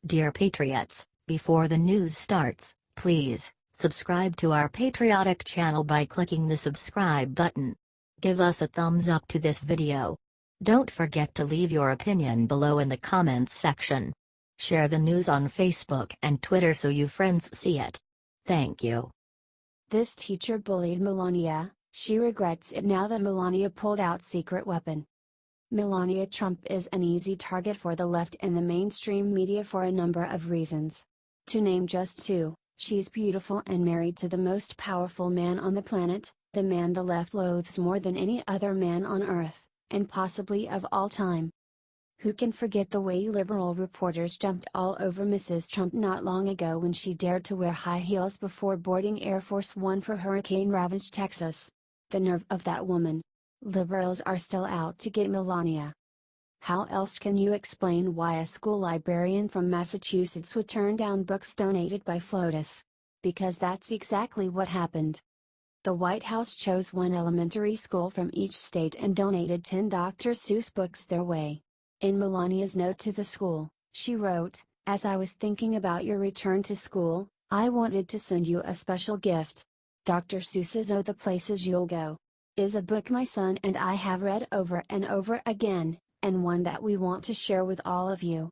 Dear Patriots, before the news starts, please subscribe to our patriotic channel by clicking the subscribe button. Give us a thumbs up to this video. Don't forget to leave your opinion below in the comments section. Share the news on Facebook and Twitter so your friends see it. Thank you. This teacher bullied Melania. She regrets it now that Melania pulled out secret weapon. Melania Trump is an easy target for the left and the mainstream media for a number of reasons. To name just two, she's beautiful and married to the most powerful man on the planet, the man the left loathes more than any other man on earth, and possibly of all time. Who can forget the way liberal reporters jumped all over Mrs. Trump not long ago when she dared to wear high heels before boarding Air Force One for hurricane-ravaged Texas? The nerve of that woman. Liberals are still out to get Melania. How else can you explain why a school librarian from Massachusetts would turn down books donated by loathes? Because that's exactly what happened. The White House chose one elementary school from each state and donated 10 Dr. Seuss books their way. In Melania's note to the school, she wrote, "As I was thinking about your return to school, I wanted to send you a special gift. Dr. Seuss's Oh, the Places You'll Go is a book my son and I have read over and over again, and one that we want to share with all of you."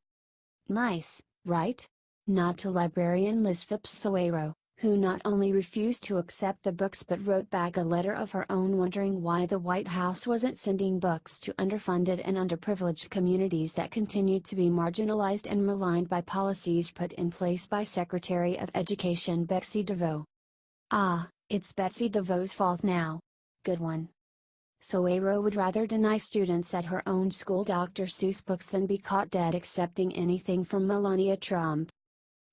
Nice, right? Not to librarian Liz Phipps Soeiro, who not only refused to accept the books but wrote back a letter of her own wondering why the White House wasn't sending books to underfunded and underprivileged communities that continued to be marginalized and maligned by policies put in place by Secretary of Education Betsy DeVos. Ah, it's Betsy DeVos' fault now. Good one. Soeiro would rather deny students at her own school Dr. Seuss books than be caught dead accepting anything from Melania Trump.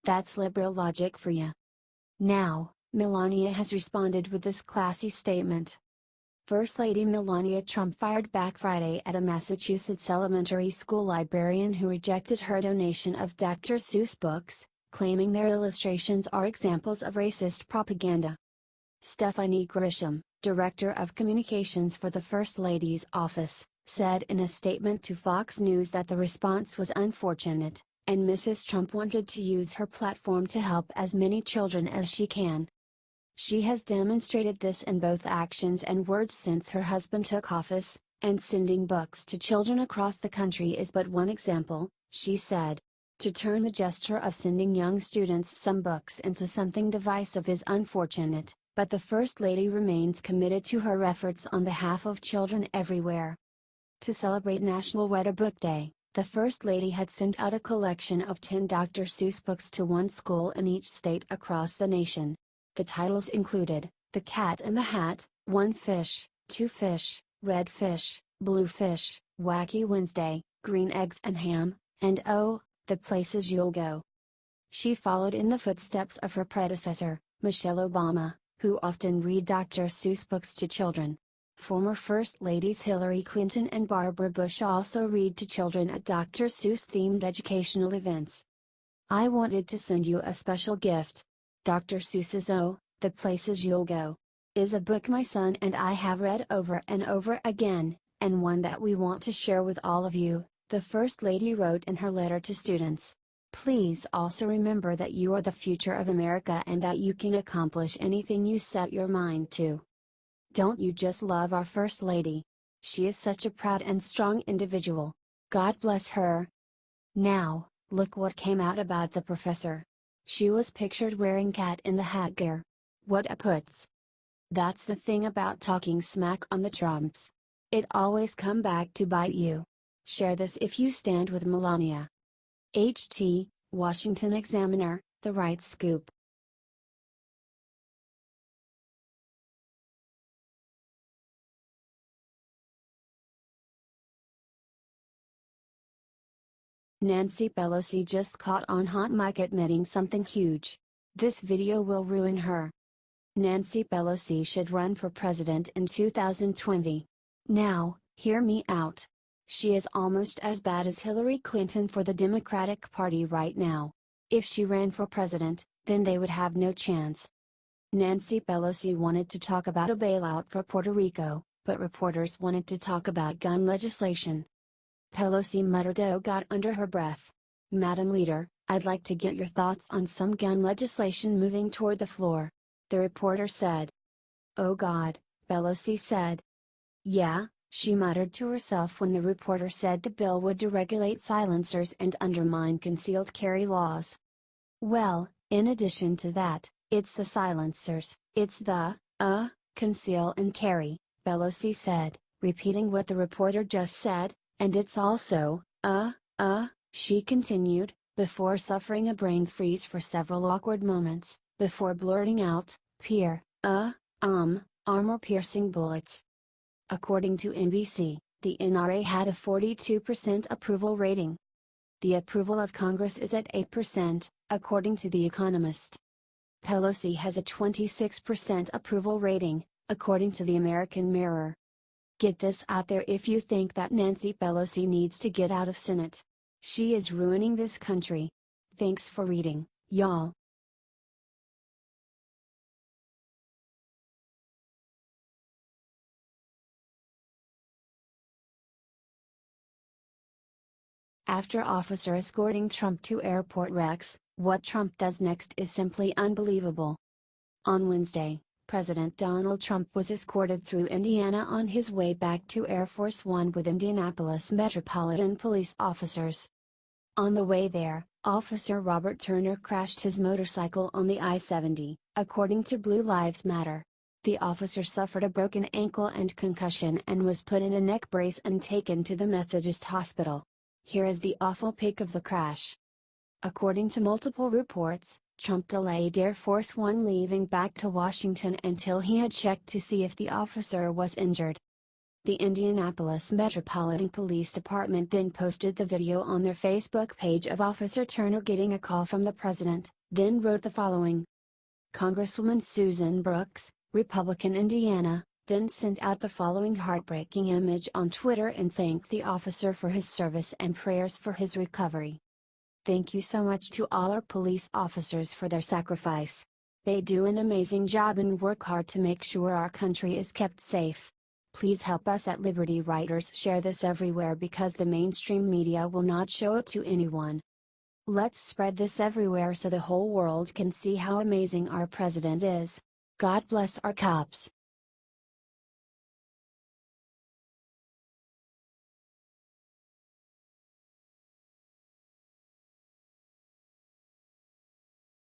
That's liberal logic for you. Now, Melania has responded with this classy statement. First Lady Melania Trump fired back Friday at a Massachusetts elementary school librarian who rejected her donation of Dr. Seuss books, claiming their illustrations are examples of racist propaganda. Stephanie Grisham, Director of Communications for the First Lady's office, said in a statement to Fox News that the response was unfortunate, and Mrs. Trump wanted to use her platform to help as many children as she can. She has demonstrated this in both actions and words since her husband took office, and sending books to children across the country is but one example, she said. To turn the gesture of sending young students some books into something divisive is unfortunate, but the First Lady remains committed to her efforts on behalf of children everywhere. To celebrate National Read a Book Day, the First Lady had sent out a collection of 10 Dr. Seuss books to one school in each state across the nation. The titles included, The Cat in the Hat, One Fish, Two Fish, Red Fish, Blue Fish, Wacky Wednesday, Green Eggs and Ham, and Oh, the Places You'll Go. She followed in the footsteps of her predecessor, Michelle Obama, who often read Dr. Seuss books to children. Former First Ladies Hillary Clinton and Barbara Bush also read to children at Dr. Seuss-themed educational events. I wanted to send you a special gift. Dr. Seuss's Oh, the Places You'll Go is a book my son and I have read over and over again, and one that we want to share with all of you, the First Lady wrote in her letter to students. Please also remember that you are the future of America and that you can accomplish anything you set your mind to. Don't you just love our First Lady? She is such a proud and strong individual. God bless her. Now, look what came out about the professor. She was pictured wearing Cat in the Hat gear. What a putz. That's the thing about talking smack on the Trumps. It always come back to bite you. Share this if you stand with Melania. HT, Washington Examiner, The Right Scoop. Nancy Pelosi just caught on hot mic admitting something huge. This video will ruin her. Nancy Pelosi should run for president in 2020. Now, hear me out. She is almost as bad as Hillary Clinton for the Democratic Party right now. If she ran for president, then they would have no chance. Nancy Pelosi wanted to talk about a bailout for Puerto Rico, but reporters wanted to talk about gun legislation. Pelosi muttered "oh God" under her breath. "Madam Leader, I'd like to get your thoughts on some gun legislation moving toward the floor," the reporter said. "Oh God," Pelosi said. "Yeah," she muttered to herself when the reporter said the bill would deregulate silencers and undermine concealed carry laws. "Well, in addition to that, it's the silencers, it's the, conceal and carry," Pelosi said, repeating what the reporter just said, "and it's also, she continued, before suffering a brain freeze for several awkward moments, before blurting out, armor-piercing bullets." According to NBC, the NRA had a 42% approval rating. The approval of Congress is at 8%, according to The Economist. Pelosi has a 26% approval rating, according to the American Mirror. Get this out there if you think that Nancy Pelosi needs to get out of Senate. She is ruining this country. Thanks for reading, y'all. After officer escorting Trump to airport wrecks, what Trump does next is simply unbelievable. On Wednesday, President Donald Trump was escorted through Indiana on his way back to Air Force One with Indianapolis Metropolitan Police officers. On the way there, Officer Robert Turner crashed his motorcycle on the I-70, according to Blue Lives Matter. The officer suffered a broken ankle and concussion and was put in a neck brace and taken to the Methodist Hospital. Here is the awful pic of the crash. According to multiple reports, Trump delayed Air Force One leaving back to Washington until he had checked to see if the officer was injured. The Indianapolis Metropolitan Police Department then posted the video on their Facebook page of Officer Turner getting a call from the president, then wrote the following. Congresswoman Susan Brooks, Republican Indiana, then sent out the following heartbreaking image on Twitter and thanked the officer for his service and prayers for his recovery. "Thank you so much to all our police officers for their sacrifice. They do an amazing job and work hard to make sure our country is kept safe. Please help us at Liberty Writers share this everywhere because the mainstream media will not show it to anyone. Let's spread this everywhere so the whole world can see how amazing our president is. God bless our cops."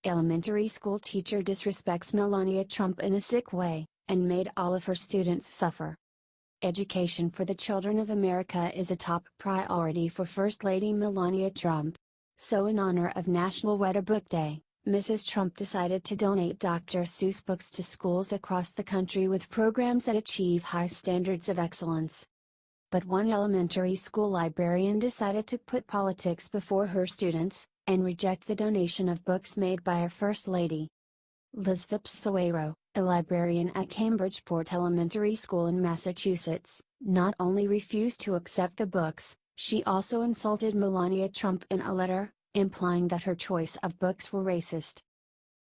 Elementary school teacher disrespects Melania Trump in a sick way, and made all of her students suffer. Education for the children of America is a top priority for First Lady Melania Trump. So in honor of National Weather Book Day, Mrs. Trump decided to donate Dr. Seuss books to schools across the country with programs that achieve high standards of excellence. But one elementary school librarian decided to put politics before her students, and reject the donation of books made by our First Lady. Liz Phipps Soeiro, a librarian at Cambridgeport Elementary School in Massachusetts, not only refused to accept the books, she also insulted Melania Trump in a letter, implying that her choice of books were racist.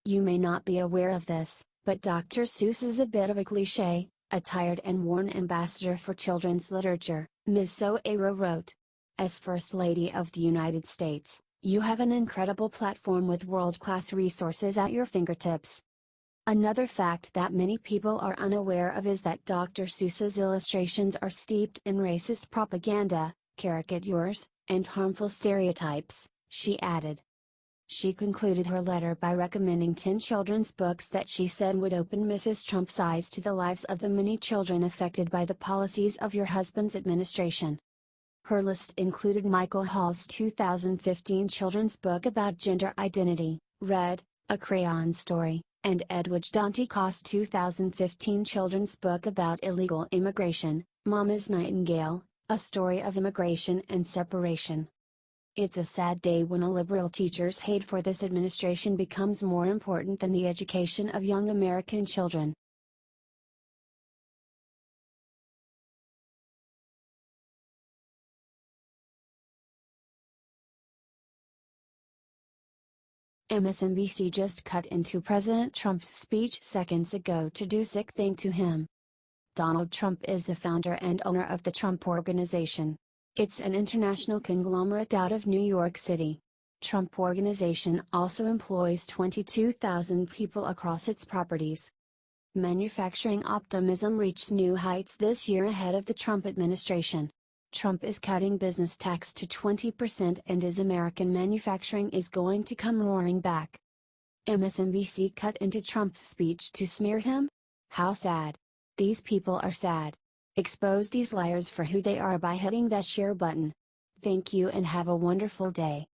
You may not be aware of this, but Dr. Seuss is a bit of a cliché, a tired and worn ambassador for children's literature, Ms. Soeiro wrote. As First Lady of the United States, you have an incredible platform with world-class resources at your fingertips. Another fact that many people are unaware of is that Dr. Seuss's illustrations are steeped in racist propaganda, caricatures, and harmful stereotypes, she added. She concluded her letter by recommending 10 children's books that she said would open Mrs. Trump's eyes to the lives of the many children affected by the policies of your husband's administration. Her list included Michael Hall's 2015 children's book about gender identity, Red, A Crayon Story, and Edwidge Dantica's 2015 children's book about illegal immigration, Mama's Nightingale, A Story of Immigration and Separation. It's a sad day when a liberal teacher's hate for this administration becomes more important than the education of young American children. MSNBC just cut into President Trump's speech seconds ago to do sick thing to him. Donald Trump is the founder and owner of the Trump Organization. It's an international conglomerate out of New York City. Trump Organization also employs 22,000 people across its properties. Manufacturing optimism reached new heights this year ahead of the Trump administration. Trump is cutting business tax to 20% and his American manufacturing is going to come roaring back. MSNBC cut into Trump's speech to smear him? How sad. These people are sad. Expose these liars for who they are by hitting that share button. Thank you and have a wonderful day.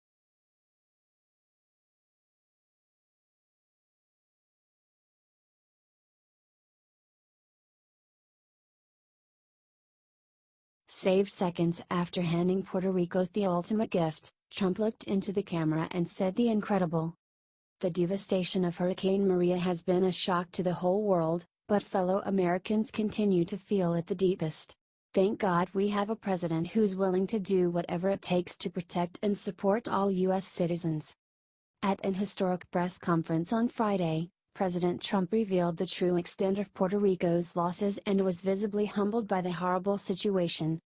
Saved seconds after handing Puerto Rico the ultimate gift, Trump looked into the camera and said the incredible. The devastation of Hurricane Maria has been a shock to the whole world, but fellow Americans continue to feel it the deepest. Thank God we have a president who's willing to do whatever it takes to protect and support all U.S. citizens. At an historic press conference on Friday, President Trump revealed the true extent of Puerto Rico's losses and was visibly humbled by the horrible situation.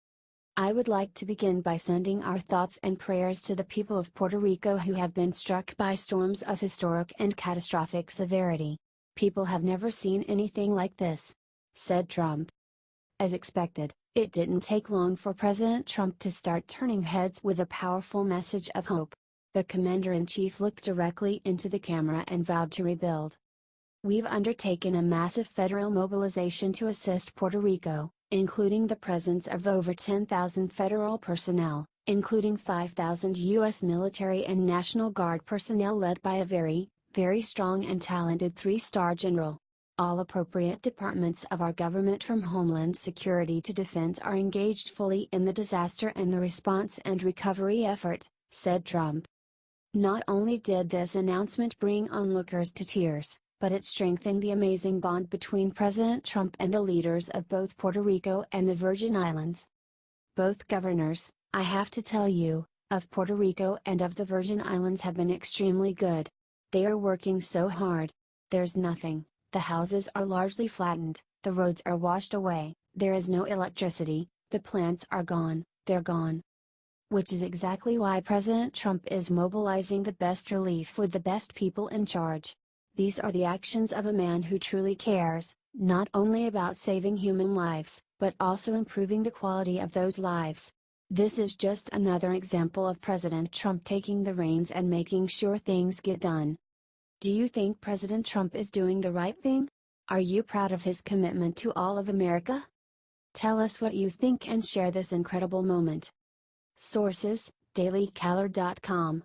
I would like to begin by sending our thoughts and prayers to the people of Puerto Rico who have been struck by storms of historic and catastrophic severity. People have never seen anything like this, said Trump. As expected, it didn't take long for President Trump to start turning heads with a powerful message of hope. The commander-in-chief looked directly into the camera and vowed to rebuild. We've undertaken a massive federal mobilization to assist Puerto Rico, including the presence of over 10,000 federal personnel, including 5,000 U.S. military and National Guard personnel led by a very, very strong and talented three-star general. All appropriate departments of our government from Homeland Security to Defense are engaged fully in the disaster and the response and recovery effort, said Trump. Not only did this announcement bring onlookers to tears, but it strengthened the amazing bond between President Trump and the leaders of both Puerto Rico and the Virgin Islands. Both governors, I have to tell you, of Puerto Rico and of the Virgin Islands have been extremely good. They are working so hard. There's nothing, the houses are largely flattened, the roads are washed away, there is no electricity, the plants are gone, they're gone. Which is exactly why President Trump is mobilizing the best relief with the best people in charge. These are the actions of a man who truly cares, not only about saving human lives, but also improving the quality of those lives. This is just another example of President Trump taking the reins and making sure things get done. Do you think President Trump is doing the right thing? Are you proud of his commitment to all of America? Tell us what you think and share this incredible moment. Sources: dailycaller.com